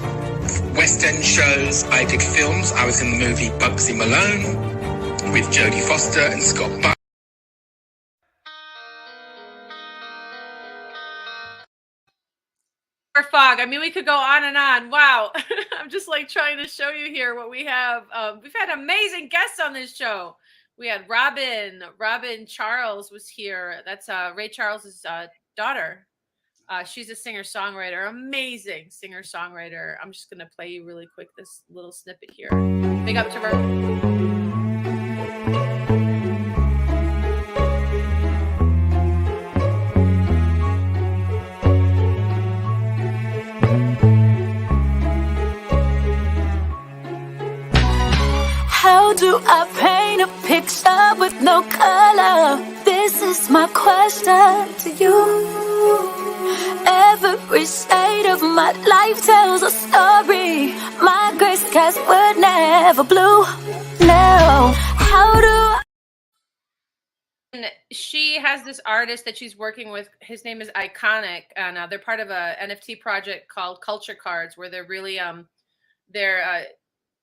West End shows. I did films. I was in the movie Bugsy Malone with Jodie Foster and Scott Buck. Fog. I mean, we could go on and on. Wow. I'm just like trying to show you here what we have. We've had amazing guests on this show. We had Robin Charles was here. That's Ray Charles's daughter. She's a singer-songwriter, amazing singer-songwriter. I'm just going to play you really quick this little snippet here. Big up to her. do I paint a picture with no color? This is my question to you. Every shade of my life tells a story. My gray skies were never blue. No, how do I? And she has this artist that she's working with. His name is Iconic, and they're part of a NFT project called Culture Cards, where they're really they're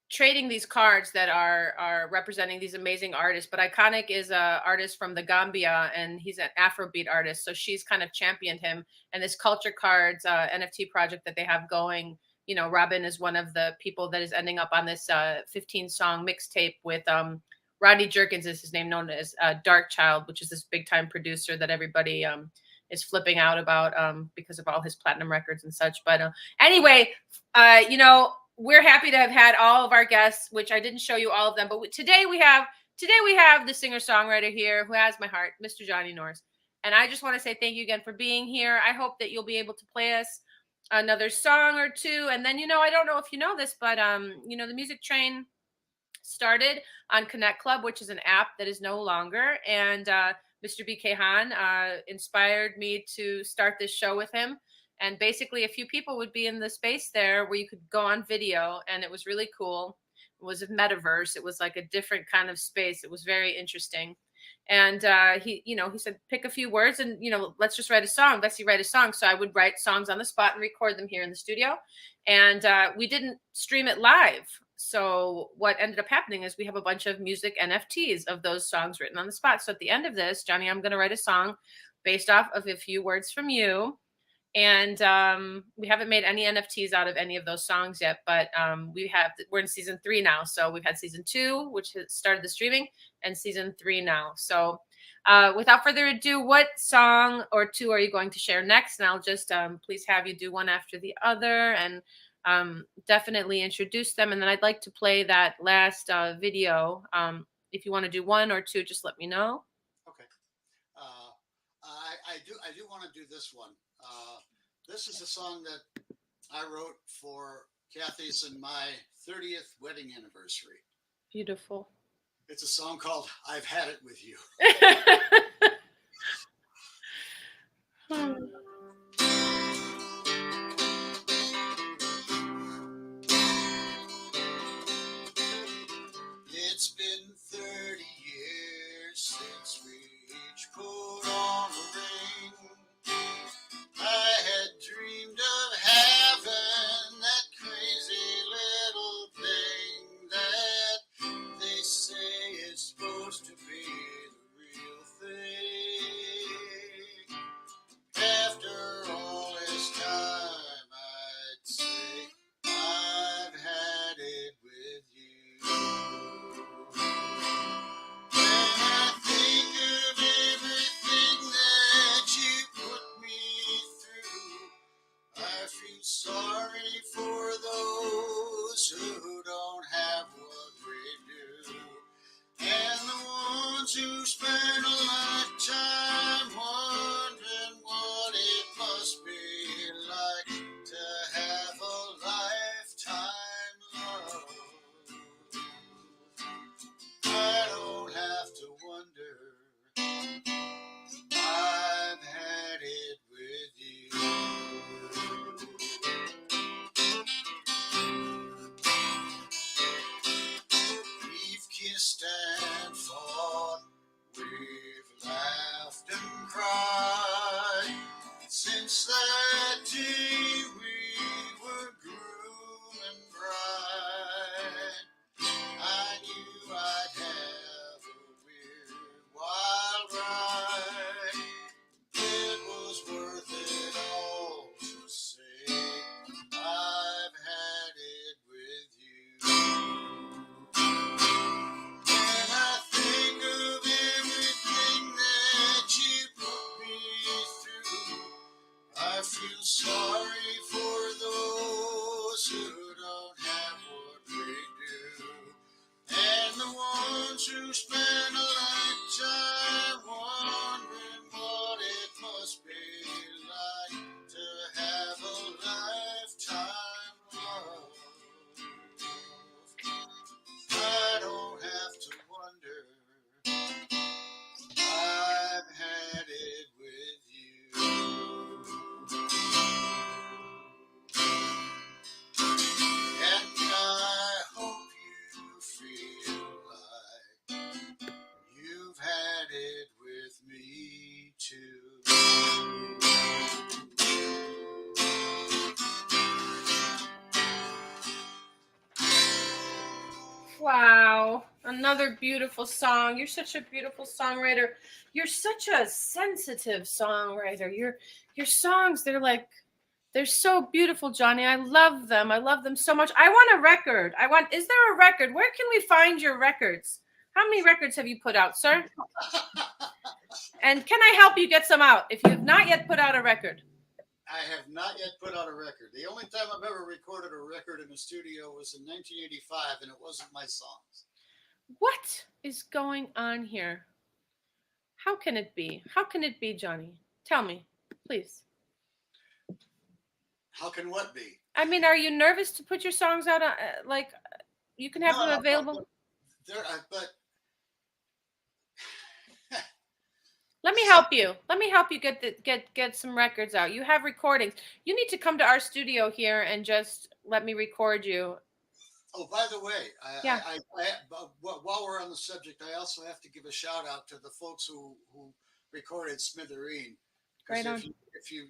trading these cards that are representing these amazing artists. But Iconic is a artist from the Gambia, and he's an Afrobeat artist. So she's kind of championed him. And this Culture Cards NFT project that they have going, you know, Robin is one of the people that is ending up on this 15-song mixtape with Rodney Jerkins is his name, known as Dark Child, which is this big time producer that everybody is flipping out about because of all his platinum records and such. But anyway, you know, we're happy to have had all of our guests, which I didn't show you all of them. But today we have the singer-songwriter here who has my heart, Mr. Johnny Norris. And I just want to say thank you again for being here. I hope that you'll be able to play us another song or two. And then, you know, I don't know if you know this, but you know, the Music Train started on Connect Club, which is an app that is no longer. And Mr. BK Han inspired me to start this show with him. And basically a few people would be in the space there where you could go on video, and it was really cool. It was a metaverse. It was like a different kind of space. It was very interesting. And he said, pick a few words and, you know, let's just write a song. Vessy, write a song. So I would write songs on the spot and record them here in the studio. And we didn't stream it live. So what ended up happening is we have a bunch of music NFTs of those songs written on the spot. So at the end of this, Johnny, I'm going to write a song based off of a few words from you. And we haven't made any NFTs out of any of those songs yet, but we're in season 3 now. So we've had season 2, which has started the streaming, and season 3 now. So without further ado, what song or two are you going to share next? And I'll just please have you do one after the other and definitely introduce them. And then I'd like to play that last video. If you want to do one or two, just let me know. Okay. I do want to do this one. This is a song that I wrote for Kathy's and my 30th wedding anniversary. Beautiful. It's a song called I've Had It With You. It's been 30 years since we each put on a ring. I had dreamed of having that crazy little thing that they say is supposed to be the real thing. Wow. Another beautiful song. You're such a beautiful songwriter. You're such a sensitive songwriter. Your songs, they're so beautiful, Johnny. I love them. I love them so much. I want a record. Is there a record? Where can we find your records? How many records have you put out, sir? And can I help you get some out if you have not yet put out a record? I have not yet put out a record. The only time I've ever recorded a record in a studio was in 1985, and it wasn't my songs. What is going on here? How can it be? How can it be, Johnny? Tell me, please. How can what be? I mean, are you nervous to put your songs out? You can have them available? But Let me help you. Let me help you get some records out. You have recordings. You need to come to our studio here and just let me record you. Oh, by the way, Yeah. while we're on the subject, I also have to give a shout out to the folks who recorded Smithereen. Right on. If you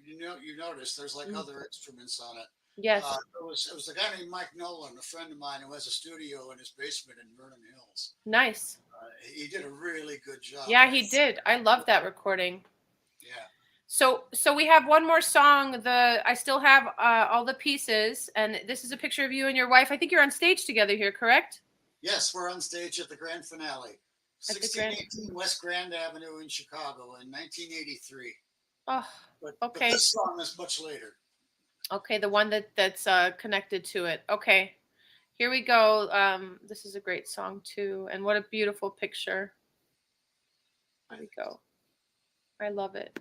notice, there's like other instruments on it. Yes. It was a guy named Mike Nolan, a friend of mine, who has a studio in his basement in Vernon Hills. Nice. He did a really good job. Yeah, he did. I love that recording. Yeah. So we have one more song. I still have all the pieces, and this is a picture of you and your wife. I think you're on stage together here, correct? Yes, we're on stage at the grand finale, 1618 West Grand Avenue in Chicago in 1983. Oh, but okay. This song is much later. Okay, the one that's connected to it. Okay, here we go. This is a great song too, and what a beautiful picture. Here we go. I love it.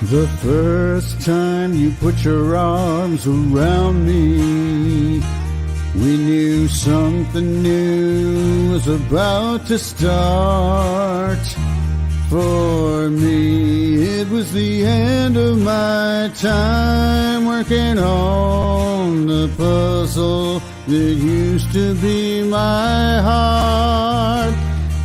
The first time you put your arms around me, we knew something new was about to start. For me, it was the end of my time working on the puzzle that used to be my heart.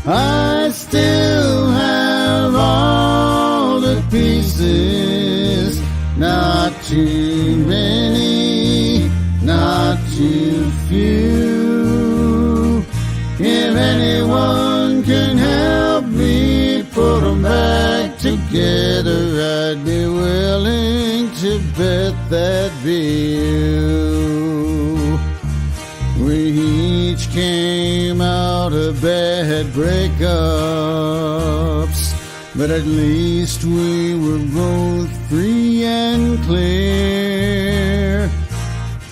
I still have all the pieces, not too many, not too few. If anyone can help me put them back together, I'd be willing to bet that'd be you. We each came out of bad breakups, but at least we were both free and clear.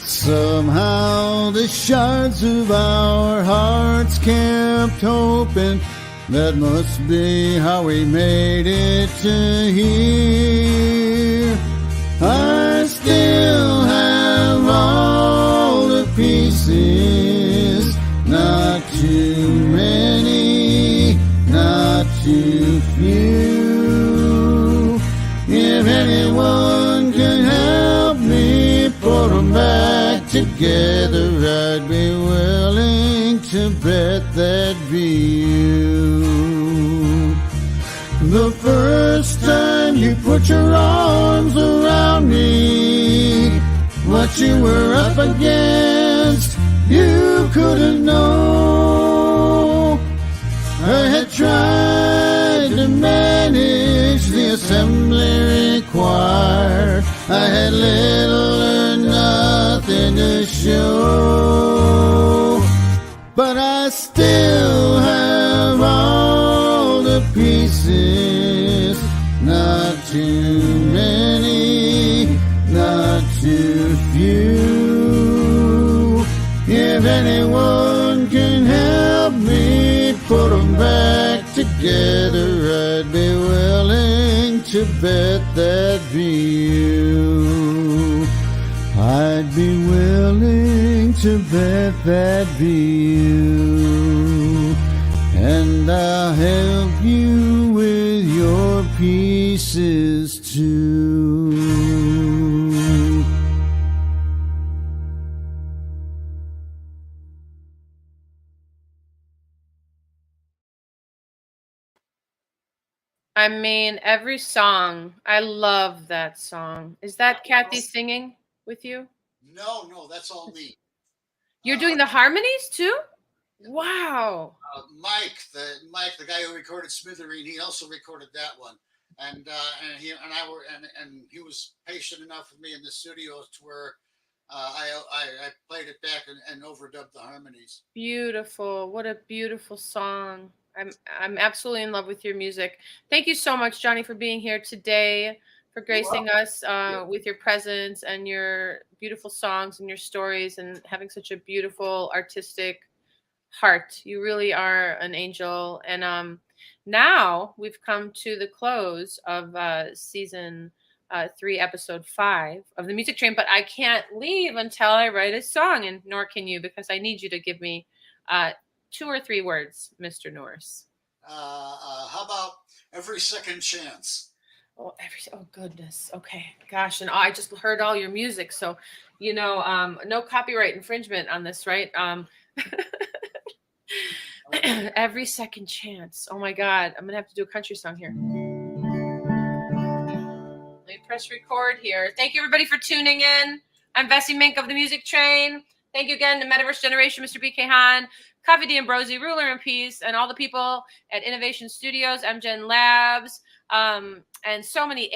Somehow the shards of our hearts kept hoping. That must be how we made it to here. I still have all the pieces, not too many, not too few. If anyone can help me put them back together, I'd be willing to bet that'd be you. The first time you put your arms around me, what you were up against, you couldn't know. I had tried to manage the assembly required. I had little or nothing to show, but I still have all the pieces, not too many, not too few. If anyone can help me put them back together, I'd be willing to bet that'd be you. I'd be willing to bet that'd be you. And I'll help you with your pieces too. I mean, every song. I love that song. Is that Kathy singing with you? No, that's all me. You're doing the harmonies too? Wow. Mike, the guy who recorded Smithereen, he also recorded that one, and he was patient enough with me in the studio to where I played it back and overdubbed the harmonies. Beautiful. What a beautiful song. I'm absolutely in love with your music. Thank you so much, Johnny, for being here today, for gracing us with your presence and your beautiful songs and your stories and having such a beautiful artistic heart. You really are an angel. And now we've come to the close of season 3, episode 5 of the Music Train, but I can't leave until I write a song, and nor can you, because I need you to give me 2 or 3 words, Mr. Norris. How about Every Second Chance? Oh, goodness. Okay, gosh, and I just heard all your music, so no copyright infringement on this, right? Every Second Chance. Oh my God, I'm gonna have to do a country song here. Let me press record here. Thank you, everybody, for tuning in. I'm Vessy Mink of the Music Train. Thank you again to Metaverse Generation, Mr. BK Han, Coffee D'Ambrosi, Ruler in Peace, and all the people at Innovation Studios, MGen Labs, and so many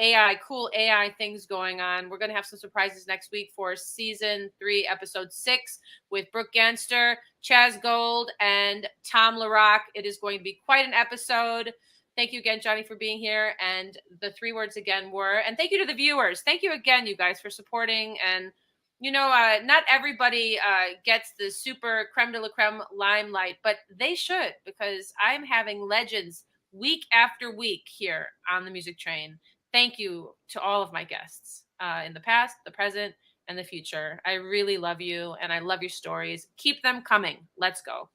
cool AI things going on. We're going to have some surprises next week for season 3, episode 6 with Brooke Ganster, Chaz Gold, and Tom LaRock. It is going to be quite an episode. Thank you again, Johnny, for being here. And the 3 words again were, and thank you to the viewers. Thank you again, you guys, for supporting. And, not everybody gets the super creme de la creme limelight, but they should, because I'm having legends week after week here on the Music Train. Thank you to all of my guests in the past, the present, and the future. I really love you, and I love your stories. Keep them coming. Let's go.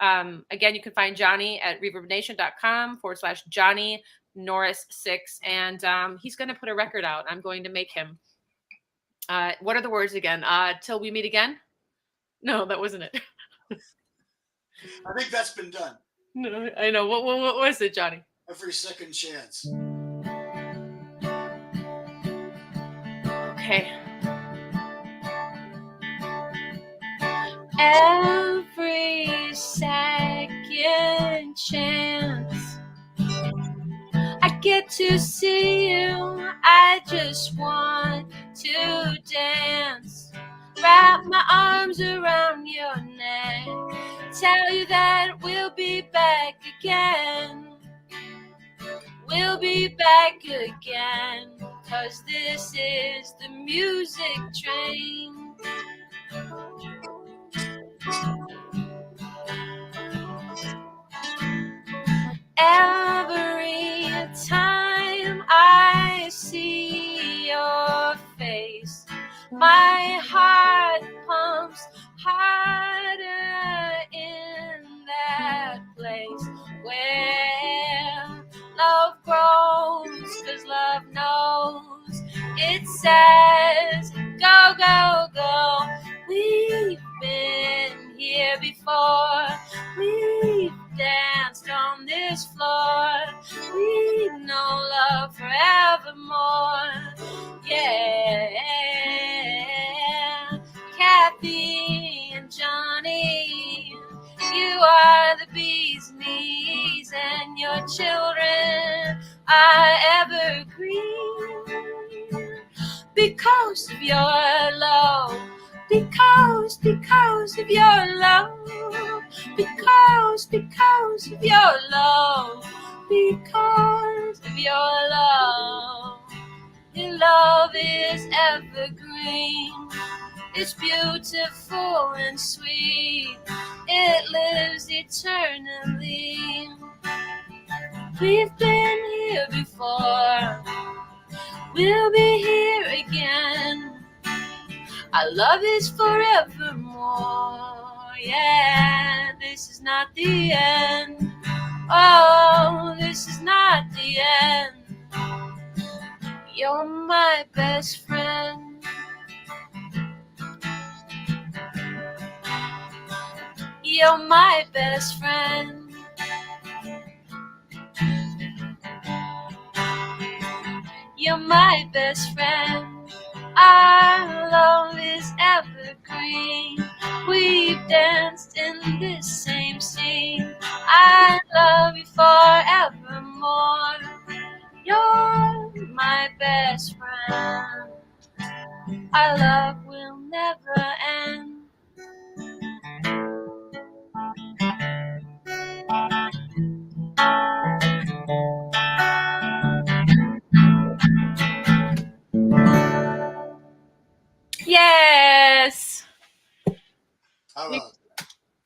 Again, you can find Johnny at reverbnation.com/Johnny Norris 6. And he's going to put a record out. I'm going to make him. What are the words again? Till we meet again? No, that wasn't it. I think that's been done. No, I know. What was it, Johnny? Every Second Chance. Okay. Every second chance I get to see you, I just want to dance, wrap my arms around your neck, tell you that we'll be back again. We'll be back again, 'cause this is the Music Train. Every time I see your face, my heart pumps harder in that place where love grows, 'cause love knows. It says, go, go, go. We've been here before. We've danced on this floor. We know love forevermore. Yeah. Kathy and Johnny, you are the bee's knees, and your children are evergreen. Because of your love, because of your love, because of your love, because of your love. Your love is evergreen. It's beautiful and sweet. It lives eternally. We've been here before. We'll be here again. Our love is forevermore. Yeah, this is not the end. Oh, this is not the end. You're my best friend. You're my best friend. you're my best friend. Our love is evergreen. We've danced in this same scene. I love you forevermore. You're my best friend. Our love will never end. Yes, How about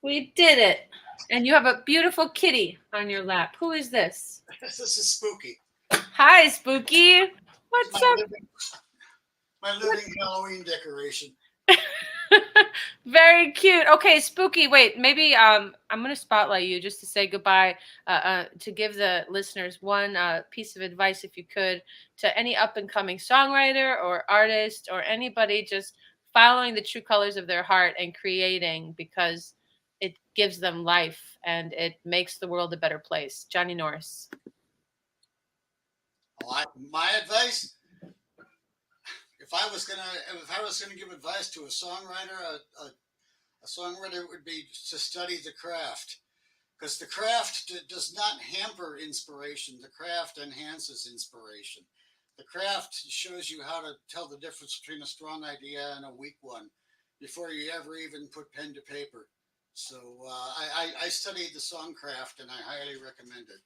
we did it. And you have a beautiful kitty on your lap. Who is this? this is Spooky. Hi, Spooky. What's My up? living Halloween decoration. Very cute. Okay, Spooky. Wait, maybe I'm gonna spotlight you just to say goodbye. To give the listeners one piece of advice, if you could, to any up and coming songwriter or artist or anybody just following the true colors of their heart and creating, because it gives them life and it makes the world a better place. Johnny Norris. My advice, if I was gonna give advice to a songwriter, a songwriter would be to study the craft, because the craft does not hamper inspiration. The craft enhances inspiration. The craft shows you how to tell the difference between a strong idea and a weak one before you ever even put pen to paper. So I studied the song craft, and I highly recommend it.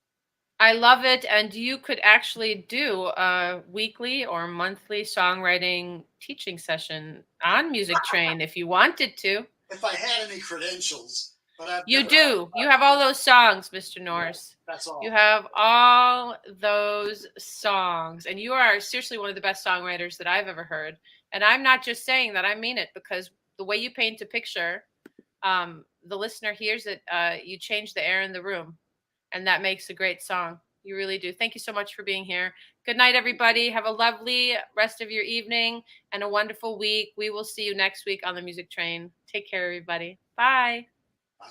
I love it. And you could actually do a weekly or monthly songwriting teaching session on Music Train if you wanted to. If I had any credentials, but I've You never do. You have all those songs, Mr. Norris. That's all. You have all those songs. And you are seriously one of the best songwriters that I've ever heard. And I'm not just saying that, I mean it, because the way you paint a picture, the listener hears it, you change the air in the room. And that makes a great song. You really do. Thank you so much for being here. Good night, everybody. Have a lovely rest of your evening and a wonderful week. We will see you next week on the Music Train. Take care, everybody. Bye. Bye.